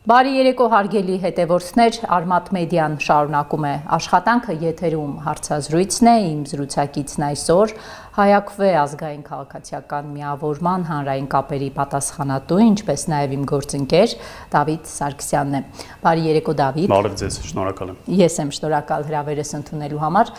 Բարի երեկո հարգելի հետևորդներ, Արմատ մեդիան շարունակում է աշխատանքը, եթերում հարցազրույցն է, իմ զրուցակիցն այսօր Հայաքվե ազգային քաղաքացիական միավորման հանրային կապերի պատասխանատու, ինչպես նաև իմ գործընկեր Դավիթ Սարգսյանն է։ Բարի երեկո Դավիթ։ Բարև ձեզ, շնորհակալ եմ։ Ես եմ շնորհակալ հրավերս ընդունելու համար։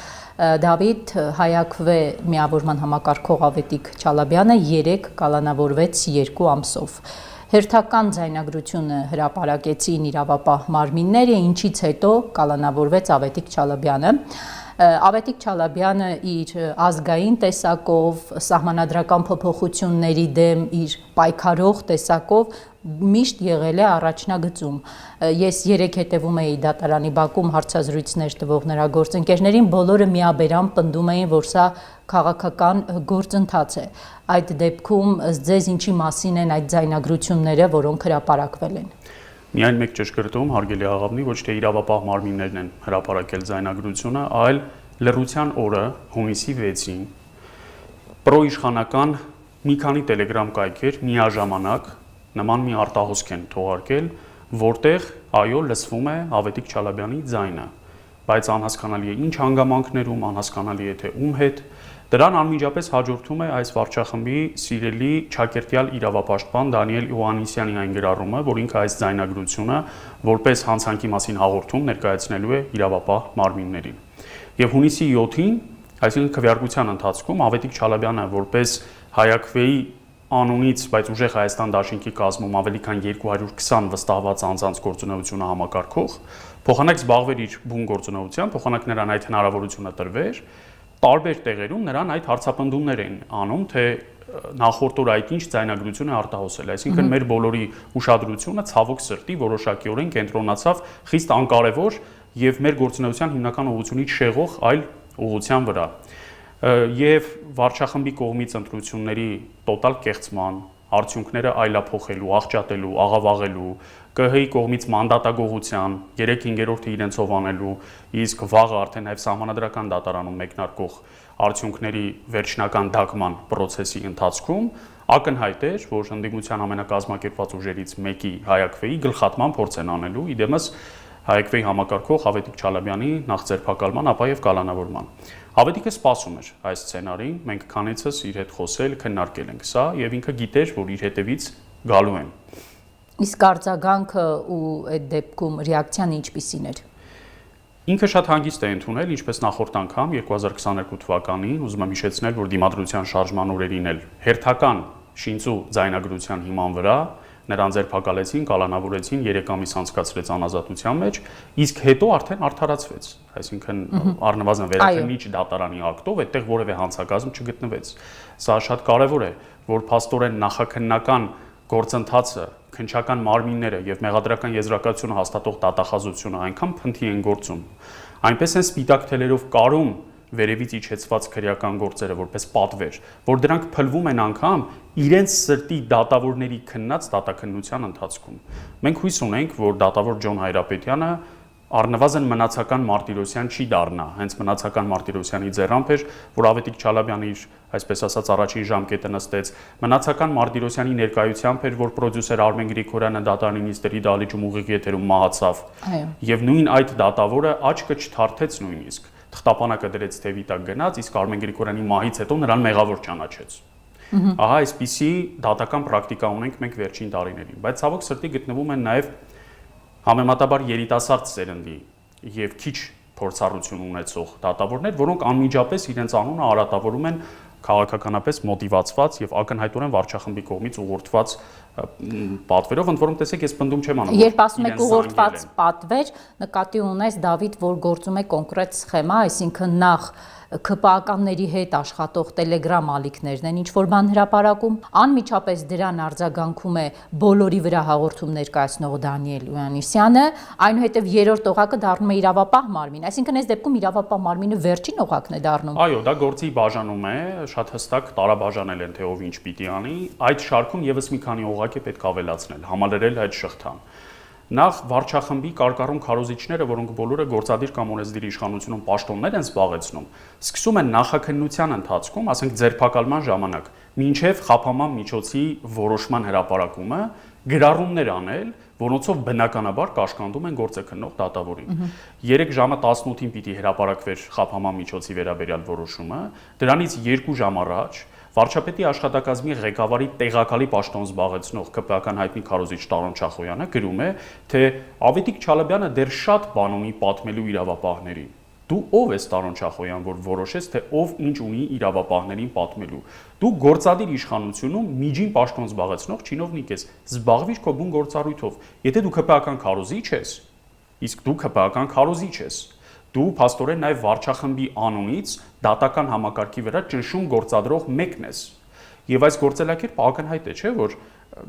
Դավիթ, Հայաքվե միավորման համակարգող Ավետիք Չալաբյանը 3 կալանավորվեց 2 ամսով։ Հերթական ձայնագրությունը հրապարակեցին իրավապահ մարմինները, ինչից հետո կալանավորվեց Ավետիք Չալաբյանը։ Ավետիք Չալաբյանը իր ազգային տեսակով, սահմանադրական փոփոխությունների դեմ իր պայքարող տեսակով միշտ եղել է առաջնագծում։ Ես 3 հետևում էի դատարանի բակում հարցազրույցներ տվող նրա գործընկերներին, բոլորը միաբերան պնդում էին, որ սա քաղաքական գործընթաց է։ Այդ դեպքում ձեզ ինչի մասին են այդ ձայնագրությունները, որոնք հրապարակվել են։ Միայն մեկ ճշգրտում, հարգելի աղավնի, ոչ թե իրավապահ մարմիններն են հրապարակել ձայնագրությունը, այլ լռության օրը, հունիսի 6-ին, պրոիշխանական մի քանի տելեգրամ կայքեր միաժամանակ նման մի արտահոսք են թողարկել, որտեղ այո լսվում է Ավետիք Չալաբյանի ձայնը, բայց անհասկանալի է ինչ հանգամանքներում, անհասկանալի է թե ում հետ։ Դրան անմիջապես հաջորդում է այս վարչախմբի սիրելի ճակերտյալ իրավապաշտպան Դանիել Իոաննիսյանի այն գրառումը, որ ինքը այս ձայնագրությունը որպես հանցանքի մասին հաղորդում ներկայացնելու է իրավապահ մարմիններին։ Եվ հունիսի 7-ին, այսինքն քվեարկության ընթացքում Ավետիք Չալաբյանը որպես Հայաքվեի անունից, բայց ուժեղ Հայաստան դաշինքի կազմում ավելի քան 220 վստահված անձանց գործունեությունը համակարգող, փոխանակ զբաղվեր իր բուն գործունեությամբ, փոխանակ նրան այդ հնարավորությունը տրվեր, տարբեր տեղերում նրան այդ հարցապնդումներ են անում, թե նախորդ օր այդ ինչ ձայնագրություն է արտահոսել, այսինքն մեր բոլորի ուշադրությունը ցավոք սրտի որոշակիորեն կենտրոնացավ խիստ անկարևոր եւ մեր գործունեության հիմնական ուղղությունից շեղող այլ ուղղության վրա։ Եվ վարչախմբի կողմից ընտրությունների տոտալ կեղծման, արդյունքները այլափոխելու, աղճատելու, աղավաղելու, ԿՀ-ի կողմից մանդատագողության 3/5-ը իրենցով անելու, իսկ վաղը արդեն նաև սահմանադրական դատարանում մեկնարկող արդյունքների վերջնական դակման process-ի ընթացքում ակնհայտ էր, որ ընդդիմության ամենակազմակերպված ուժերից մեկի Հայաքվեի գլխատման փորձ են անելու, իդեմս Հայաքվեի համակարգող Ավետիք Չալաբյանի նախ ձերբակալման, ապա եւ կալանավորման։ Ավետիքը սպասում էր այս սցենարին, մենք քանիցս իր հետ խոսել, քննարկել ենք սա եւ ինքը գիտեր, որ իր հետևից գալու են։ Իսկ արձագանքը ու այդ դեպքում ռեակցիան ինչպիսին էր։ Ինքը շատ հանգիստ է ընդունել, ինչպես նախորդ անգամ 2022 թվականին, ուզում եմ հիշեցնել, որ դիմադրության շարժման օրերին էլ հերթական շինծու ձայնագրության հիման վրա նրան ձերբակալեցին, կալանավորեցին, 3 ամիս անցկացրեց անազատության մեջ, իսկ հետո արդեն արդարացվեց, այսինքն առնվազն վերաքննիչ դատարանի ակտով այդտեղ որևէ հանցագազմ չգտնվեց։ Սա շատ կարևոր է, որ փաստորեն նախաքննական գործընթացը, քննչական մարմինները եւ մեղադրական եզրակացությունը հաստատող դատախազությունը այնքան փնթի են գործում, այնպես են սպիտակ թելերով կարում վերևից իջեցված քրեական գործերը որպես պատվեր, որ դրանք փլվում են անգամ իրենց սրտի դատավորների քննած դատաքննության ընթացքում։ Մենք հույս ունենք, որ դատավոր Ջոն Հայրապետյանը առնվազն մնացական Մարտիրոսյան չի դառնա, հենց մնացական Մարտիրոսյանի ձեռամբ էր, որ Ավետիք Չալաբյանը իր, այսպես ասած, առաջին ժամկետը նստեց, մնացական Մարտիրոսյանի ներկայությամբ էր, որ պրոդյուսեր Արմեն Գրիգորյանը դատարանի նիստերի դահլիճում ուղիղ եթերում մահացավ։ Եվ նույն այդ դատավորը աչքը չթարթեց նույնիսկ, թղթապանակը դրեց թևի տակ գնաց, իսկ Արմեն Գրիգորյանի մահից հետո նրան մեղավոր ճանաչեց։ Ահա այսպիսի դատական պրակտիկա ունենք մենք վերջին տարիներին, բայց ցավոք սրտի գտնվում են նաև համեմատաբար երիտասարդ սերնդի եւ քիչ փորձառություն ունեցող դատավորներ, որոնք անմիջապես իրենց անունը արատավորում են քաղաքականապես մոտիվացված եւ ակնհայտորեն վարչախմբի կողմից ուղղորդված պատվերով, ընդ որում տեսեք, ես պնդում չեմ անում։ Երբ ասում եք ուղղորդված պատվեր, նկատի ունես Դավիթ, որ գործում է կոնկրետ սխեմա, այսինքն նախ ԿՊԱ-կանների հետ աշխատող տելեգրամ ալիքներն են ինչ-որ բան հրապարակում, անմիջապես դրան արձագանքում է բոլորի վրա հաղորդում ներկայացնող Դանիել Իոաննիսյանը, այնուհետև երրորդ օղակը դառնում է իրավապահ մարմին, այսինքն այս դեպքում իրավապահ մարմինը վերջին օղակն է դառնում։ Այո, դա գործի բաժանում է, շատ հստակ տարաբաժանել են, թե ով ինչ պիտի անի, այդ շարքում եւս մի քանի օղակ է պետք ավելացնել, համալրել այդ շղթան։ Նախ վարչախմբի կարկառուն քարոզիչները, որոնք բոլորը գործադիր կամ օրենսդիր իշխանությունում պաշտոններ են զբաղեցնում, սկսում են նախաքննության ընթացքում, ասենք ձերբակալման ժամանակ, մինչև խափանման միջոցի որոշման հրապարակումը գրառումներ անել, որոնցով բնականաբար կաշկանդում են գործը քննող դատավորին։ 3 ժամը 18-ին պիտի հրապարակվեր խափանման միջոցի վերաբերյալ որոշումը, դրանից 2 ժամ առաջ վարչապետի աշխատակազմի ղեկավարի տեղակալի պաշտոն զբաղեցնող ԿՊԱ-ական հայտնի քարոզիչ Տարոն Չախոյանը գրում է, թե Ավետիք Չալաբյանը դեռ շատ բան ունի պատմելու իրավապահներին։ Դու ով ես Տարոն Չախոյան, որ որոշես, թե ով ինչ ունի իրավապահներին պատմելու։ Դու գործադիր իշխանությունում միջին պաշտոն զբաղեցնող չինովնիկ ես, զբաղվիր քո բուն գործառույթով։ Եթե դու ԿՊԱ-ական քարոզիչ ես, իսկ դու ԿՊԱ-ական քարոզիչ ես, դու փաստորեն նաև վարչախմբի անունից դատական համակարգի վրա ճնշում գործադրող մեկն ես։ Եվ այս գործելակերպը ակնհայտ է, չէ՞, որ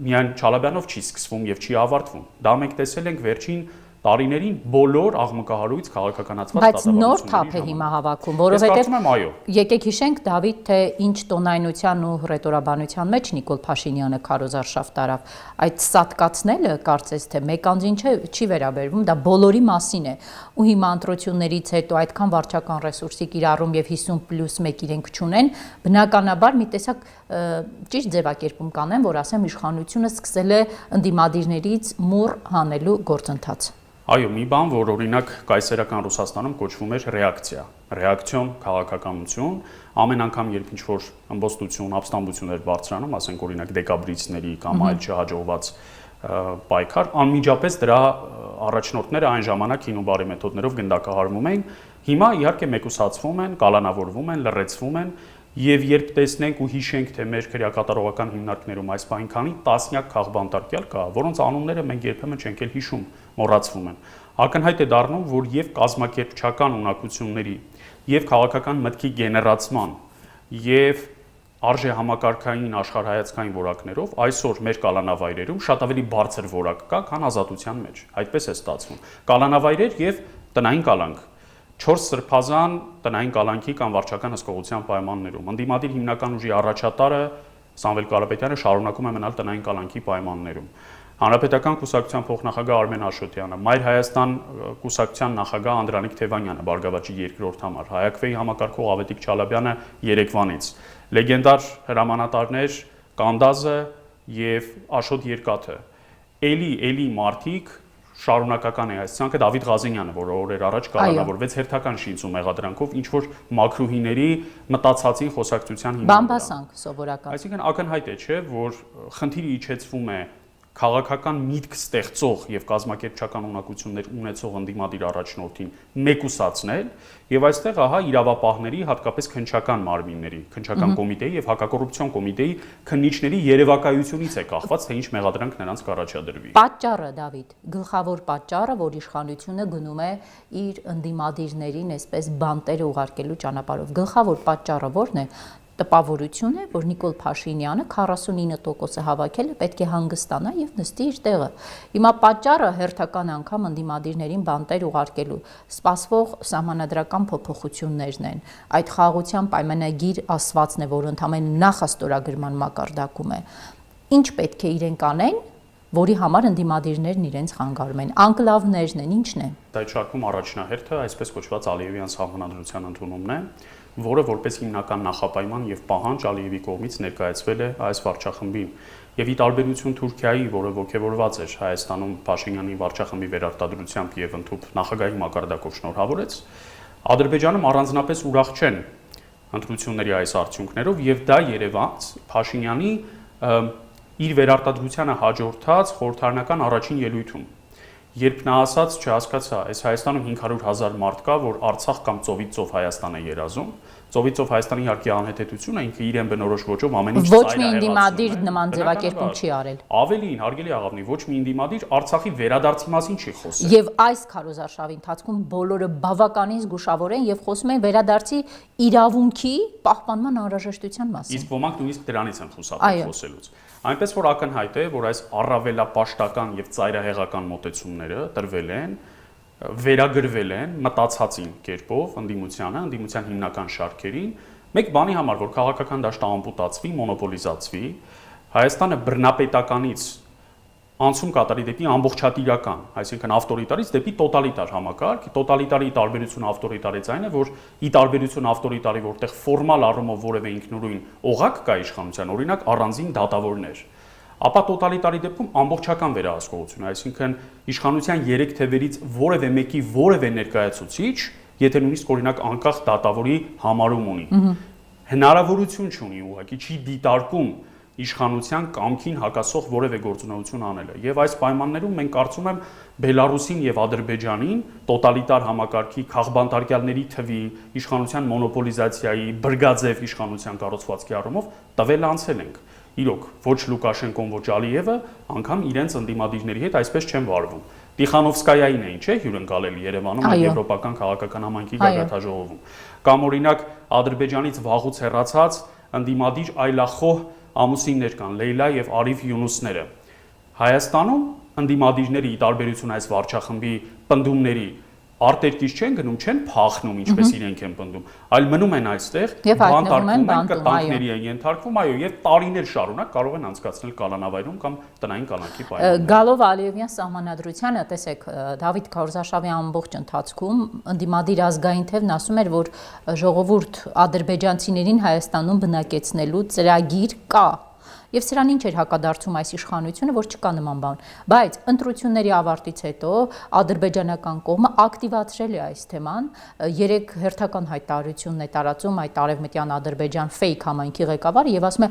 միայն Չալաբյանով չի սկսվում եւ չի ավարտվում։ Դա մենք տեսել ենք վերջին տարիներին բոլոր աղմկահարույց քաղաքականացված Բայց նոր թափ է հիմա հավաքում, որովհետև եկեք հիշենք Դավիթ, թե ինչ տոնայնության ու հռետորաբանության մեջ Նիկոլ Փաշինյանը քարոզարշավ տարավ։ Այդ սատկացնելը կարծես թե մեկ անձին չի վերաբերվում, դա բոլորի մասին է։ Ու հիմա ընտրություններից հետո այդքան վարչական ռեսուրսի կիրառում եւ 50+1 իրենք չունեն, բնականաբար մի տեսակ ճիշտ ձևակերպում կանեն, որ ասեմ իշխանությունը սկսել է ընդդիմադիրներից մուռ հանելու գործընթաց։ Այո, մի բան, որ օրինակ կայսերական Ռուսաստանում կոչվում էր ռեակցիա, ռեակցիոն քաղաքականություն, ամեն անգամ երբ ինչ-որ ըմբոստություն, ապստամբություն էր բարձրանում, ասենք օրինակ դեկաբրիստների կամ այլ չհաջողված պայքար, անմիջապես դրա առաջնորդները այն ժամանակ հին ու բարի մեթոդներով գնդակահարվում էին, հիմա իհարկե մեկուսացվում են, կալանավորվում են, լռեցվում են, եւ երբ տեսնենք ու հիշենք, թե մեր քրեակատարողական հիմնարկներում այս պահին քանի տասնյակ քաղբանտարկյալ կա, որոնց անունները մենք երբեմն չենք էլ հիշում, մոռացվում են։ Ակնհայտ է դառնում, որ եւ կազմակերպչական ունակությունների, եւ քաղաքական մտքի գեներացման, եւ արժե համակարգային աշխարհայացքային որակներով այսօր մեր կալանավայրերում շատ ավելի բարձր որակ կա, քան ազատության մեջ։ Այդպես է ստացվում։ Կալանավայրեր եւ տնային կալանք 4 սրբազան տնային կալանքի կամ վարչական հսկողության պայմաններում։ Ընդդիմադիր հիմնական ուժի առաջատարը Սամվել Կարապետյանը շարունակում է մնալ տնային կալանքի պայմաններում։ Հանրապետական կուսակցության փոխնախագահ Արմեն Աշոտյանը, Մայր Հայաստան կուսակցության նախագահ Անդրանիկ Թևանյանը, Բարգավաճի 2-րդ համար, Հայաքվեի համակարգող Ավետիք Չալաբյանը Երևանից, լեգենդար հրամանատարներ Կանդազը եւ Աշոտ Երկաթը, էլի մարդիկ շարունակական է այս ցանկը Դավիթ Ղազենյանը, որը օրեր առաջ կալանավորվեց հերթական շինծու մեղադրանքով, ինչ որ մակրուհիների մտածածին խոսակցության հիման վրա։ Բամբասանք սովորական։ Այսինքն ակնհայտ է, չէ, որ խնդիրը իջեցվում է քաղաքական միտք ստեղծող եւ կազմակերպչական ունակություններ ունեցող ընդդիմադիր առաջնորդին մեկուսացնել եւ այստեղ ահա իրավապահների, հատկապես քննչական մարմինների, քննչական կոմիտեի եւ հակակոռուպցիոն կոմիտեի քննիչների երևակայությունից է կախված, թե ինչ մեղադրանք նրանց կառաջադրվի։ Պատճառը, Դավիթ, գլխավոր պատճառը, որ իշխանությունը գնում է իր ընդդիմադիրներին այսպես բանտեր ուղարկելու ճանապարհով, գլխավոր պատճառը ո՞րն է։ Տպավորություն է, որ Նիկոլ Փաշինյանը 49% հավաքել է, պետք է հանգստանա եւ նստի իր տեղը։ Հիմա պատճառը հերթական անգամ ընդդիմադիրներին բանտեր ուղարկելու սպասվող սահմանադրական փոփոխություններն են։ Այդ խաղաղության պայմանագիր ասվածն է, որ ընդհանրապես նախաստորագրման մակարդակում է։ Ինչ պետք է իրենք անեն, որի համար ընդդիմադիրներն իրենց խանգարում են։ Անկլավներն են, ինչն է։ Դա շարքում առաջնահերթը այսպես կոչված Ալիևյան սահմանադրության ընդունումն է, որը որպես հիմնական նախապայման եւ պահանջ Ալիևի կողմից ներկայացվել է այս վարչախմբին։ Եվ ի տարբերություն Թուրքիայի, որը ողջևորված էր Հայաստանում Փաշինյանի վարչախմբի վերարտադրությամբ եւ ընդհանուր նախագահի մակարդակով շնորհավորեց, Ադրբեջանում առանձնապես ուրախ չեն ընտրությունների այս արդյունքներով եւ դա Երևանց Փաշինյանի իր վերարտադրությանը հաջորդած խորհրդարանական առաջին ելույթում, երբ նա ասաց, չհասկացա, այս Հայաստանում 500,000 մարդ կա, որ Արցախ կամ ծովից ծով Հայաստան է երազում, ծովից ծով Հայաստանի իհարկե անհեթեթությունը ինքը իրեն բնորոշ ոճով ամեն ինչ ոչ մի ընդդիմադիր նման ձևակերպում չի արել։ Ավելին, հարգելի աղավնի, ոչ մի ընդդիմադիր Արցախի վերադարձի մասին չի խոսել։ Եվ այս քարոզարշավի ընթացքում բոլորը բավականին զգուշավոր են եւ խոսում են վերադարձի իրավունքի պահպանման անհրաժեշտության մասին։ Իսկ ոմանք նույնիսկ դրանից են խուսափել խոսելուց։ Այնպես որ ակնհայտ է, որ այս առավելապաշտական եւ ծայրահեղական մոտեցումները տրվել են, վերագրվել են մտածածին կերպով ընդդիմության հիմնական շարքերին, մեկ բանի համար, որ քաղաքական դաշտը ամպուտացվի, մոնոպոլիզացվի, Հայաստանը բռնապետականից անցում կատարի դեպի ամբողջատիրական, այսինքն ավտորիտարից դեպի տոտալիտար համակարգ։ Տոտալիտարի տարբերությունը ավտորիտարից այն է, որ ի տարբերություն ավտորիտարի, որտեղ ֆորմալ առումով որևէ ինքնուրույն օղակ կա իշխանության, օրինակ առանձին դատավորներ, ապա տոտալիտարի դեպքում ամբողջական վերահսկողություն, այսինքն իշխանության 3 թևերից որևէ մեկի որևէ ներկայացուցիչ, եթե նույնիսկ օրինակ անկախ դատավորի համարում ունի, հնարավորություն չունի ուղղակի չի դիտարկում իշխանության կամքին հակասող որևէ գործունեություն անելը։ Եվ այս պայմաններում մենք կարծում եմ Բելարուսին եւ Ադրբեջանին տոտալիտար համակարգի քաղբանտարկյալների թվի, իշխանության մոնոպոլիզացիայի, բրգաձև իշխանության կառուցվածքի առումով տվել անցել ենք։ Իրոք, ոչ Լուկաշենկոն, ոչ Ալիևը անգամ իրենց ընդդիմադիրների հետ այսպես չեն վարվում։ Տիխանովսկայային էին, չէ՞, հյուրընկալել Երևանում եվրոպական քաղաքական համայնքի գագաթաժողովում։ Կամ օրինակ Ադրբեջանից վաղուց հեռացած ընդդիմադիր այլախոհ ամուսիններ կան, Լեյլա եւ Արիֆ Յունուսները։ Հայաստանում ընդդիմադիրների ի տարբերություն այս վարչախմբի պնդումների արտերկից չեն գնում, չեն փախնում, ինչպես իրենք են պնդում, այլ մնում են այստեղ, բանտարկվում են, կտանքների են ենթարկվում, այո, եւ տարիներ շարունակ կարող են անցկացնել կալանավայրում կամ տնային կալանքի պայմաններում։ Գալով Ալիևյան սահմանադրությանը, տեսեք, Դավիթ Քարոզաշավի ամբողջ ընթացքում ընդդիմադիր ազգային թևն ասում էր, որ ժողովուրդ ադրբեջանցիներին Հայաստանում բնակեցնելու ծրագիր կա։ Եվ սրան ինչ էր հակադարձում այս իշխանությունը, որ չկա նման բան, բայց ընտրությունների ավարտից հետո ադրբեջանական կողմը ակտիվացրել է այս թեման, 3 հերթական հայտարարությունն է տարածում այդ արևմտյան Ադրբեջան ֆեյք համայնքի ղեկավարը եւ ասում է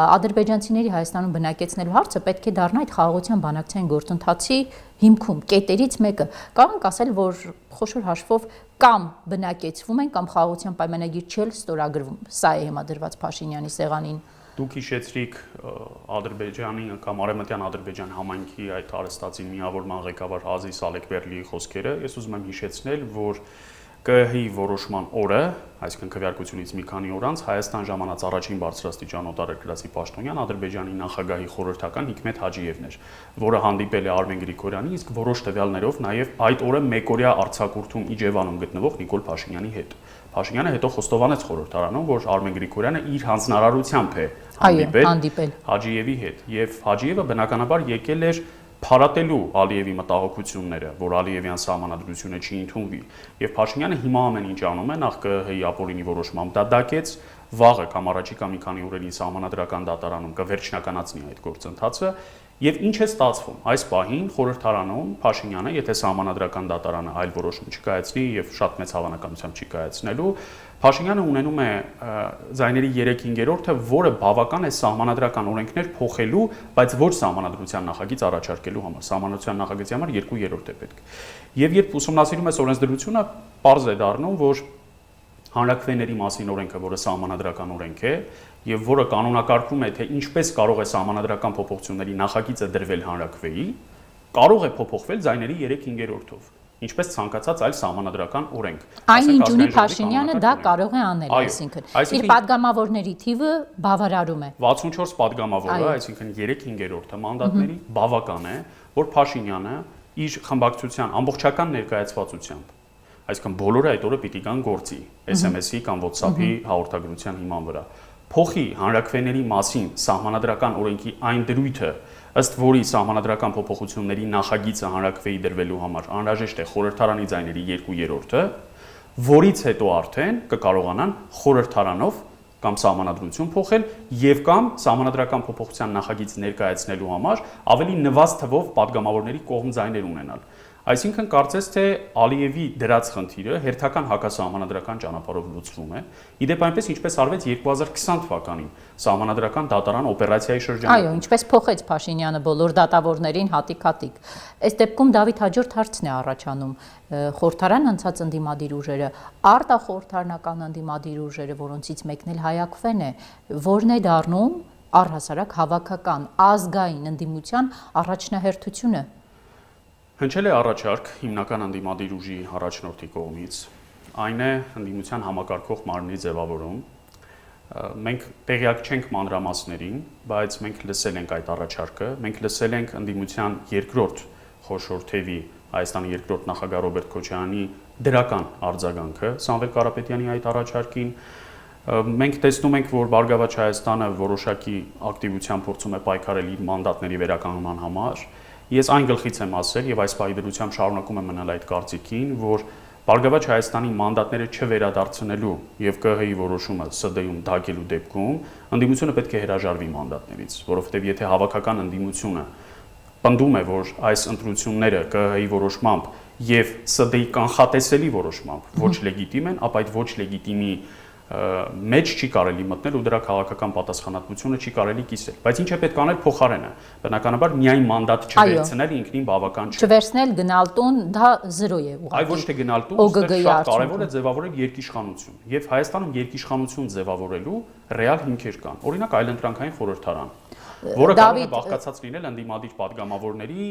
ադրբեջանցիների Հայաստանում բնակեցնելու հարցը պետք է դառնա այդ խաղաղության բանակցային գործընթացի հիմքում, կետերից մեկը։ Կարող ենք ասել, որ խոշոր հաշվով կամ բնակեցվում են, կամ խաղաղության պայմանագիր չի ստորագրվում։ Սա է հիմա դրված Փաշինյանի սեղանին։ Դուք հիշեցրիք Ադրբեջանի կամ Արևմտյան Ադրբեջան համայնքի այդ արհեստացի միավորման ղեկավար Ազիզ Ալեկբերլիի խոսքերը։ Ես ուզում եմ հիշեցնել, որ ԿԸՀ-ի որոշման օրը, այսինքն քվեարկությունից մի քանի օր անց Հայաստան ժամանած առաջին բարձրաստիճան օտարերկրացի պաշտոնյան Ադրբեջանի նախագահի խորհրդական Հիկմեթ Հաջիևն էր, որը հանդիպել է Արմեն Գրիգորյանի, իսկ որոշ տվյալներով նաև այդ օրը մեկօրյա արձակուրդում Իջևանում գտնվող Նիկոլ Փաշինյանի հետ։ Փաշինյանը հետո խոստովանեց խորհրդարանում, որ Արմեն Գրիգորյանը իր հանձնարարությամբ է հանդիպել Հաջիևի հետ, եւ Հաջիևը բնականաբար եկել էր փարատելու Ալիևի մտահոգությունները, որ Ալիևյան սահմանադրությունը չի ընդունվի, եւ Փաշինյանը հիմա ամեն ինչ անում է, նախ ԿԸՀ-ի ապօրինի որոշմամբ դա դակեց, վաղը կամ առաջիկա մի քանի օրերի սահմանադրական դատարանում կվերջնականացնի այդ գործընթացը, եւ ինչ է ստացվում այս պահին խորհրդարանում Փաշինյանը, եթե սահմանադրական դատարանը այլ որոշում չկայացնի եւ շատ մեծ հավանականությամբ չի կայացնելու, Փաշինյանը ունենում է ձայների 3/5-ը, որը բավական է սահմանադրական օրենքներ փոխելու, բայց ոչ սահմանադրության նախագիծ առաջարկելու համար։ Սահմանադրության նախագծի համար 2/3 է պետք։ Եվ երբ ուսումնասիրում ես օրենսդրությունը, պարզ է դառնում, որ հանրաքվեների մասին օրենքը, որը սահմանադրական օրենք է, եւ որը կանոնակարգում է, թե ինչպես կարող է սահմանադրական փոփոխությունների նախագիծը դրվել հանրաքվեի, կարող է փոփոխվել ձայների 3/5-ով, ինչպես ցանկացած այլ սահմանադրական օրենք։ Այն ինչ ունի Փաշինյանը, դա կարող է անել, այսինքն իր падգամավորների թիվը բավարարում է։ 64 падգամավորը, այսինքն 3/5 մանդատների բավական է, որ Փաշինյանը իր խմբակցության ամբողջական ներկայացվածությամբ, այսինքն բոլորը այդ օրը պիտի կան գործի, SMS-ի կամ WhatsApp-ի հաղորդագրության հիման վրա, փոխի հանրաքվեների մասին սահմանադրական օրենքի այն դրույթը, ըստ որի սահմանադրական փոփոխությունների նախագիծը հանրաքվեի դրվելու համար անհրաժեշտ է խորհրդարանի ձայների 2/3, որից հետո արդեն կկարողանան խորհրդարանով կամ սահմանադրություն փոխել եւ կամ սահմանադրական փոփոխության նախագիծ ներկայացնելու համար ավելի նվազ թվով падգամավորների կողմ ձայներ ունենալ։ Այսինքն կարծես թե Ալիևի դրած խնդիրը հերթական հակասահմանադրական ճանապարհով լուծվում է։ Իդեպ այնպես ինչպես արվեց 2020 թվականին սահմանադրական դատարան օպերացիայի շրջանում։ Այո, ինչպես փոխեց Փաշինյանը բոլոր դատավորներին հատիկ-հատիկ։ Այս դեպքում Դավիթ հաջորդ հարցն է առաջանում։ Խորհրդարան անցած ընդդիմադիր ուժերը, արտախորհրդարանական ընդդիմադիր ուժերը, որոնցից մեկն էլ Հայաքվեն է, որն է դառնում առհասարակ հավաքական ազգային ընդդիմության առաջնահերթությունը։ Հնչել է առաջարկ հիմնական ընդդիմադիր ուժի առաջնորդի կողմից, այն է ընդդիմության համակարգող մարմնի ձևավորում։ Մենք տեղյակ չենք մանրամասներին, բայց մենք լսել ենք այդ առաջարկը, մենք լսել ենք ընդդիմության երկրորդ խոշոր թևի Հայաստանի երկրորդ նախագահ Ռոբերտ Քոչարյանի դրական արձագանքը Սամվել Կարապետյանի այդ առաջարկին։ Մենք տեսնում ենք, որ Բարգավաճ Հայաստանը որոշակի ակտիվությամբ փորձում է պայքարել իր մանդատների վերականգնման համար։ Ես այն գլխից եմ ասել եւ այս պահի դրությամբ շարունակում եմ մնալ այդ կարծիքին, որ Բարգավաճ Հայաստանի մանդատները չվերադարձնելու եւ ԿՀ-ի որոշումը ՍԴ-ում դակելու դեպքում ընդդիմությունը պետք է հրաժարվի մանդատներից, որովհետեւ եթե հավաքական ընդդիմությունը պնդում է, որ այս ընտրությունները ԿՀ-ի որոշմամբ եւ ՍԴ-ի կանխատեսելի որոշմամբ ոչ լեգիտիմ են, ապա այդ ոչ լեգիտիմի մեջ չի կարելի մտնել ու դրա քաղաքական պատասխանատվությունը չի կարելի կիսել։ Բայց ինչ է պետք անել փոխարենը։ Բնականաբար միայն մանդատ չվերցնել ինքնին բավական չէ։ Չվերցնել գնալ տուն, դա 0 է ուղղակի։ Այ ոչ թե գնալ տուն, այստեղ շատ կարևոր է ձևավորել երկիշխանություն։ Եվ Հայաստանում երկիշխանություն ձևավորելու ռեալ հիմքեր կան։ Օրինակ այլընտրանքային խորհրդարան, որը կարող է բաղկացած լինել ընդդիմադիր падգամավորների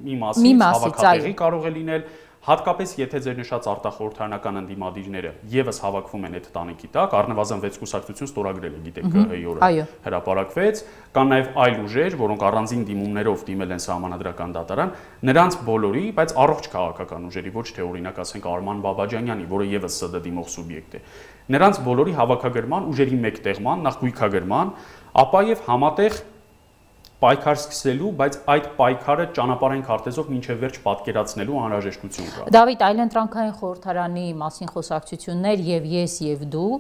մի մասից, հավաքատեղի կարող է լինել, հատկապես եթե ձեր նշած արտախորհրդարանական ընդդիմադիրները եւս հավաքվում են այդ տանիքի տակ, առնվազն 6 կուսակցություն ստորագրել է, գիտեք, ԿՀ-ի օրը հրապարակվեց, կան նաեւ այլ ուժեր, որոնք առանձին դիմումներով դիմել են Սահմանադրական դատարան, նրանց բոլորի, բայց առողջ քաղաքական ուժերի, ոչ թե օրինակ ասենք Արման Բաբաջանյանի, որը եւս ՍԴ դիմող սուբյեկտ է, նրանց բոլորի հավաքագրման, ուժերի մեկտեղման, նախ գույքագրման, ապա եւ համատեղ պայքար սկսելու, բայց այդ պայքարը ճանապարհային քարտեզով մինչև վերջ պատկերացնելու անհրաժեշտություն կա։ Դավիթ, այլընտրանքային խորհրդարանի մասին խոսակցություններ եւ ես եւ դու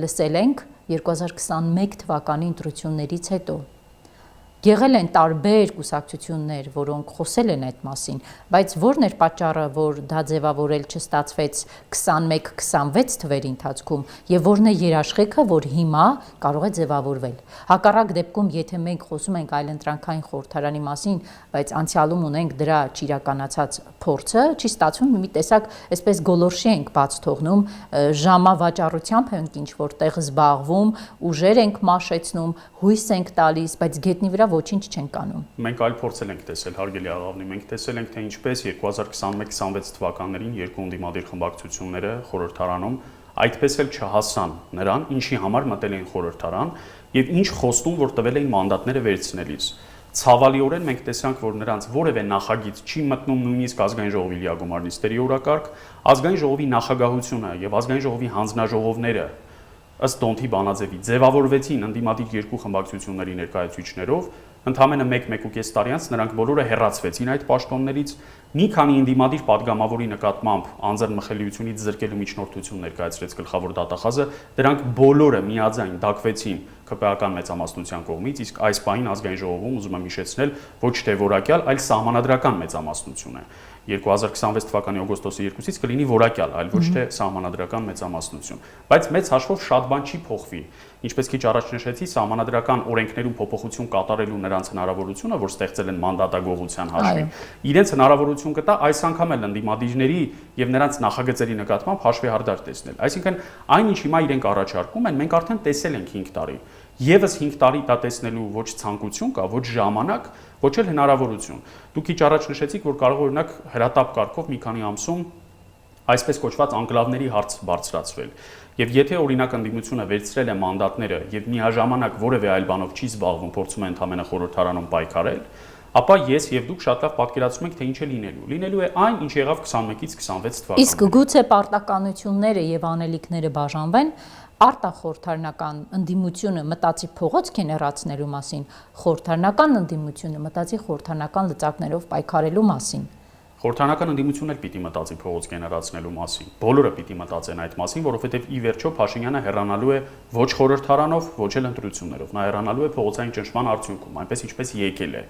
լսել ենք 2021 թվականի ընտրություններից հետո։ Եղել են տարբեր կուսակցություններ, որոնք խոսել են այդ մասին, բայց ո՞րն էր պատճառը, որ դա ձևավորել չստացվեց 21-26 թվերի ընթացքում եւ ո՞րն է երաշխիքը, որ հիմա կարող է ձևավորվել։ Հակառակ դեպքում, եթե մենք խոսում ենք այլընտրանքային խորհրդարանի մասին, բայց անցյալում ունենք դրա ճիրականացած փորձը, չի ստացվում մի տեսակ այսպես գոլորշի ենք բաց թողնում, ժամավաճառությամբ ենք ինչ որտեղ զբաղվում, ուժեր ենք մաշեցնում, հույս ենք տալիս, բայց գետնի վրա ոչինչ չենք անում։ Մենք այլ փորձել ենք տեսել, հարգելի աղավնի, մենք տեսել ենք, թե ինչպես 2021-26 թվականներին երկու ընդդիմադիր խմբակցությունները խորհրդարանում այդպես էլ չհասան նրան, ինչի համար մտել էին խորհրդարան եւ ինչ խոստում որ տվել էին մանդատները վերցնելիս։ Ցավալիորեն մենք տեսանք, որ նրանց որևէ նախագիծ չի մտնում նույնիսկ ազգային ժողովի լիագումար նիստերի օրակարգ, ազգային ժողովի նախագահությունը եւ ազգային ժողովի հանձնաժողովները ըստ Դոնթի Բանաձևի ձևավորվեցին ընդդիմադիր երկու խմբակցությունների ներկայացուցիչներով, ընդամենը 1-1.5 տարի անց նրանք բոլորը հեռացվեցին այդ պաշտոններից, մի քանի ընդդիմադիր падգամավորի նկատմամբ անձեռնմխելիությունից զրկելու միջնորդություն ներկայացրեց գլխավոր դատախազը, դրանք բոլորը միաձայն դակվեցին ԿՊԱ-ական մեծամասնության կողմից, իսկ այս պահին ազգային ժողովում ուզում եմ հիշեցնել ոչ թե որակյալ, այլ սահմանադրական մեծամասնություն է։ 2026 թվականի օգոստոսի 2-ից կլինի որակյալ, այլ ոչ թե սահմանադրական մեծամասնություն։ Բայց մեծ հաշվով շատ բան չի փոխվի։ Ինչպես քիչ առաջ նշեցի, սահմանադրական օրենքներում փոփոխություն կատարելու նրանց հնարավորությունը, որ ստեղծել են մանդատագողության հաշվին, իրենց հնարավորություն կտա այս անգամ էլ ընդդիմադիրների եւ նրանց նախագծերի նկատմամբ հաշվի հարդար տեսնել։ Այսինքն, այն ինչ հիմա իրենք առաջարկում են, մենք արդեն տեսել ենք 5 տարի։ Եվս 5 տարի դա տեսնելու ոչ ցանկություն կա, ոչ ժամանակ, ոչ էլ հնարավորություն։ Դուք քիչ առաջ նշեցիք, որ կարող է օրինակ հրատապ կարգով մի քանի ամսում այսպես կոչված անկլավների հարց բարձրացվել։ Եվ եթե օրինակ ընդդիմությունը վերցրել է մանդատները եւ միաժամանակ որևէ այլ բանով չի զբաղվում, փորձում է ընդհանրապես խորհրդարանում պայքարել, ապա ես եւ դուք շատ լավ պատկերացնում եք, թե ինչ է լինելու։ Լինելու է այն, ինչ եղավ 21-ից 26 թվականներին։ Իսկ գուցե պարտականությունները եւ անելիքները բաժանվեն, արտախորհրդարանական ընդդիմությունը մտածի փողոց գեներացնելու մասին, խորհրդարանական ընդդիմությունը մտածի խորհրդարանական լծակներով պայքարելու մասին։ Խորհրդարանական ընդդիմությունն էլ պիտի մտածի փողոց գեներացնելու մասին։ Բոլորը պիտի մտածեն այդ մասին, որովհետև ի վերջո Փաշինյանը հեռանալու է ոչ խորհրդարանով, ոչ էլ ընտրություններով։ Նա հեռանալու է փողոցային ճնշման արդյունքում, այնպես ինչպես եկել է։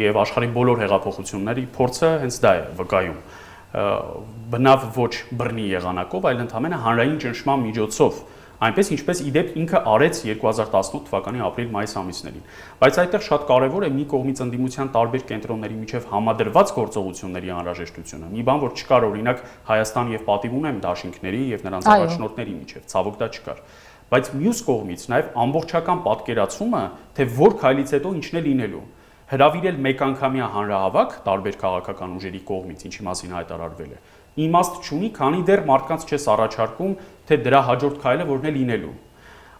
Եվ աշխարհի բոլոր հեղափոխությունների փորձը հենց դա է վկայում։ Բնավ ոչ բռնի եղանակով, այլ ընդհանրապես հանրային ճնշման միջոցով, այնպես ինչպես իդեպ ինքը արեց 2018 թվականի ապրիլ-մայիս ամիսներին։ Բայց այդտեղ շատ կարևոր է մի կողմից ընդդիմության տարբեր կենտրոնների միջև համադրված գործողությունների անհրաժեշտությունը։ Մի բան, որ չկար օրինակ Հայաստան եւ պատիվ ունեմ դաշինքների եւ նրանց առաջնորդների միջև, ցավոք դա չկար։ Բայց մյուս կողմից նաեւ ամբողջական պատկերացումը, թե որ քայլից հետո ինչն է լինելու։ Հրավիրել մեկանգամյա հանրահավաք տարբեր քաղաքական ուժերի կողմից, ինչի մասին հայտարարվել է, իմաստ չունի, քանի դեռ մարդկանց չես առաջարկում, թե դրա հաջորդ քայլը որն է լինելու։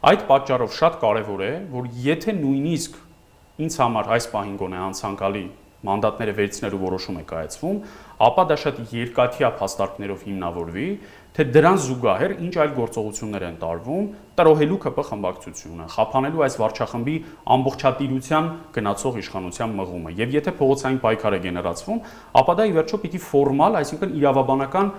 Այդ պատճառով շատ կարևոր է, որ եթե նույնիսկ ինձ համար այս պահին գոնե անցանկալի մանդատները վերցնելու որոշում է կայացվում, ապա դա շատ երկաթյա փաստարկներով հիմնավորվի, թե դրան զուգահեռ ինչ այլ գործողություններ են տարվում տրոհելու ԿՊ խմբակցությունը, խափանելու այս վարչախմբի ամբողջատիրության գնացող իշխանության մղումը։ Եվ եթե փողոցային պայքար է գեներացվում, ապա դա ի վերջո պիտի ֆորմալ, այսինքն իրավաբանական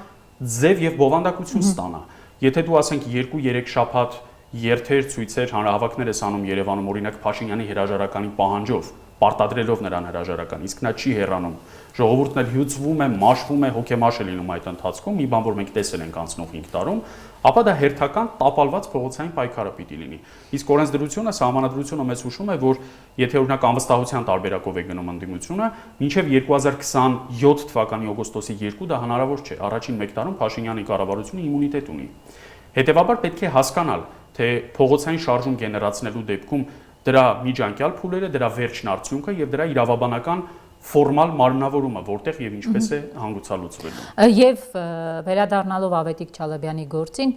ձև եւ բովանդակություն ստանա։ Եթե դու ասենք 2-3 շաբաթ երթեր, ցույցեր, հանրահավաքներ ես անում Երևանում, օրինակ Փաշինյանի հրաժարականի պահանջով, պարտադրելով նրան հրաժարական, իսկ նա չի հեռանում, ժողովուրդն էլ հյուծվում է, մաշվում է, հոգեմաշ է լինում այդ ընթացքում, մի բան, որ մենք տեսել ենք անցնող 5 տարում, ապա դա հերթական տապալված փողոցային պայքարը պիտի լինի։ Իսկ օրենսդրությունը, սահմանադրությունը մեզ հուշում է, որ եթե օրինակ անվստահության տարբերակով է գնում ընդդիմությունը, մինչև 2027 թվականի օգոստոսի 2 դա հնարավոր չէ։ Առաջին 1 տարում Փաշինյանի կառավարությունը իմունիտետ ունի։ Հետևաբար պետք է հասկանալ, թե փողոցային շարժում գեներացնելու դեպքում դրա միջանկյալ փուլերը, դրա վերջն արդյունքը եւ դրա իրավաբանական ֆորմալ մարմնավորումը, որտեղ եւ ինչպես է հանգուցալուծվելու։ Եվ վերադառնալով Ավետիք Չալաբյանի գործին,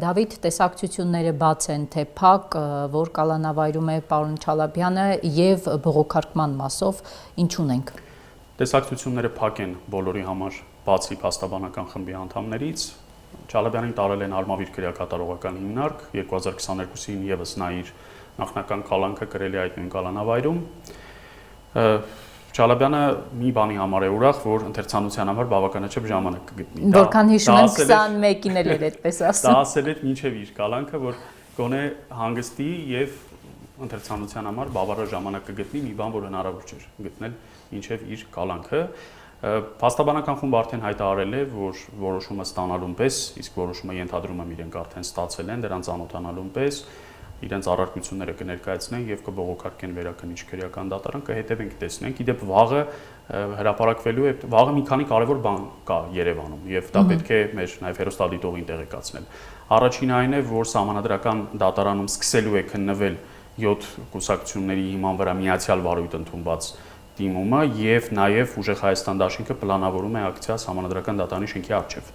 Դավիթ, տեսակցությունները բաց են, թե փակ, որ կալանավայրում է պարոն Չալաբյանը եւ բողոքարկման մասով ինչ ունենք։ Տեսակցությունները փակ են բոլորի համար, բացի փաստաբանական խմբի անդամներից։ Չալաբյանին տարել են Արմավիր քրեակատարողական հիմնարկ, 2022-ին եւս նա իր նախնական կալանքը գրել է այդ նույն կալանավայրում։ Չալաբյանը մի բանի համար է ուրախ, որ ընթերցանության համար բավականաչափ ժամանակ կգտնի։ Որքան հիշում եմ 21-ին էլ էր այդպես ասում։ Դա ասել էր մինչև իր կալանքը, որ գոնե հանգստի եւ ընթերցանության համար բավարար ժամանակ կգտնի, մի բան, որ հնարավոր չէր գտնել մինչև իր կալանքը։ Փաստաբանական խումբը արդեն հայտարարել է, որ որոշումը ստանալուն պես, իսկ որոշումը ենթադրում եմ իրենք արդեն ստացել են, դրան ծանոթանալուն պես իրենց առարկությունները կներկայացնեն եւ կբողոքարկեն վերաքննիչ քրեական դատարան, կհետևենք տեսնենք։ Իդեպ վաղը հրապարակվելու է, վաղը մի քանի կարևոր բան կա Երևանում եւ դա պետք է մեր նաեւ հերոստատիտողին տեղեկացնել։ Առաջինը այն է, որ Սահմանադրական դատարանում սկսելու է քննվել 7 կուսակցությունների հիման վրա միացյալ վարույթ ընդունված դիմումը եւ նաեւ Ուժեղ Հայաստան դաշինքը պլանավորում է ակցիա Սահմանադրական դատարանի շենքի առջեւ։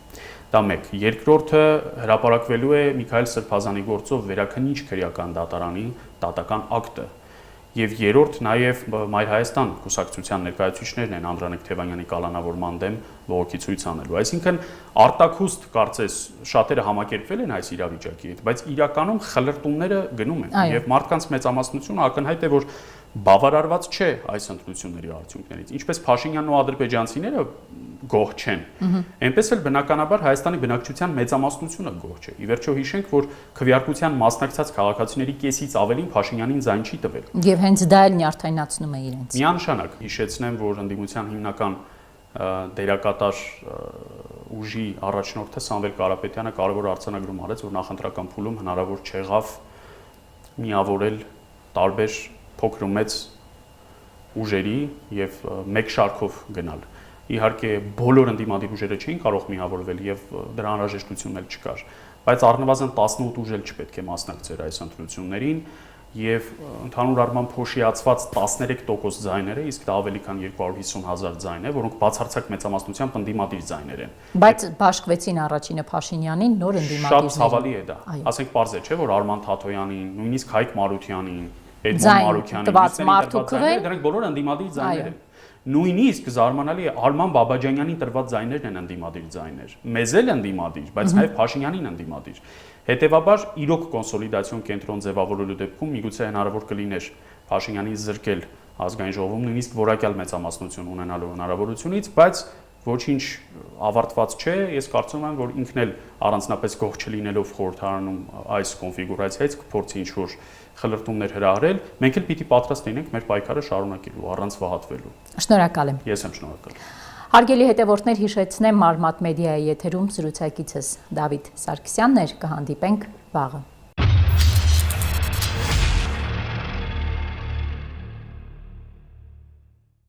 Դա մեկ։ Երկրորդը հրապարակվելու է Միքայել Սրբազանի գործով վերաքննիչ քրեական դատարանի դատական ակտը։ Եվ երրորդ նաեւ Մայր Հայաստան կուսակցության ներկայացուցիչներն են Անդրանիկ Թևանյանի կալանավորման դեմ բողոքի ցույց անելու։ Այսինքն արտակուստ կարծես շատերը համակերպվել են այս իրավիճակի հետ, բայց իրականում խլրտումները գնում են եւ մարդկանց մեծամասնությունը ակնհայտ է, որ բավարարված չէ այս ընտրությունների արդյունքներից։ Ինչպես Փաշինյանն ու ադրբեջանցիները գոհ չեն, այնպես էլ բնականաբար Հայաստանի բնակչության մեծամասնությունը գոհ չէ։ Ի վերջո հիշենք, որ քվեարկության մասնակցած քաղաքացիների կեսից ավելին Փաշինյանին ձայն չի տվել։ Եվ հենց դա էլ նյարդայնացնում է իրենց։ Միանշանակ հիշեցնեմ, որ ընդդիմության հիմնական դերակատար ուժի առաջնորդը Սամվել Կարապետյանը կարևոր արձանագրում արեց, որ նախընտրական փուլում հնարավոր չեղավ միավորել տարբեր փոքր ու մեծ ուժերի եւ մեկ շարքով գնալ։ Իհարկե բոլոր ընդդիմադիր ուժերը չէին կարող միավորվել եւ դրա անհրաժեշտությունն էլ չկար, բայց առնվազն 18 ուժ էլ չպետք է մասնակցեր այս ընտրություններին եւ ընդհանուր առմամբ փոշիացված 13% ձայները, իսկ դա ավելի քան 250,000 ձայն է, որոնք բացարձակ մեծամասնությամբ ընդդիմադիր ձայներ են։ Բայց բաշխվեցին առաջինը Փաշինյանին, նոր ընդդիմադիրները։ Շատ ցավալի է դա։ Ասենք պարզ է, չէ, որ Արման Թաթոյանին, նույնիսկ Հայկ Մարությանին, Էդմոն Մարուքյանին, դրանք բոլորը ընդդիմադիր ձայներ են։ Նույնիսկ զարմանալի է Արման Բաբաջանյանին տրված ձայներն են ընդդիմադիր ձայներ։ Մեզ էլ ընդդիմադիր, բայց նաև Փաշինյանին ընդդիմադիր։ Հետևաբար իրոք կոնսոլիդացիոն կենտրոն ձևավորելու դեպքում միգուցե հնարավոր կլիներ Փաշինյանին զրկել ազգային ժողովում նույնիսկ որակյալ մեծամասնություն ունենալու հնարավորությունից, բայց ոչինչ ավարտված չէ, ես կարծում եմ, որ ինքն էլ առանձնապես գոհ չլինելով խորհրդարանում այս կոնֆիգուրացիայից կփորձի ինչ-որ խլրտումներ հրահրել, մենք էլ պիտի պատրաստ լինենք մեր պայքարը շարունակելու առանց վհատվելու։ Շնորհակալ եմ։ Ես եմ շնորհակալ։ Հարգելի հետևորդներ, հիշեցնեմ Մարմատ մեդիայի եթերում զրուցակիցս Դավիթ Սարգսյանն էր, կհանդիպենք վաղը։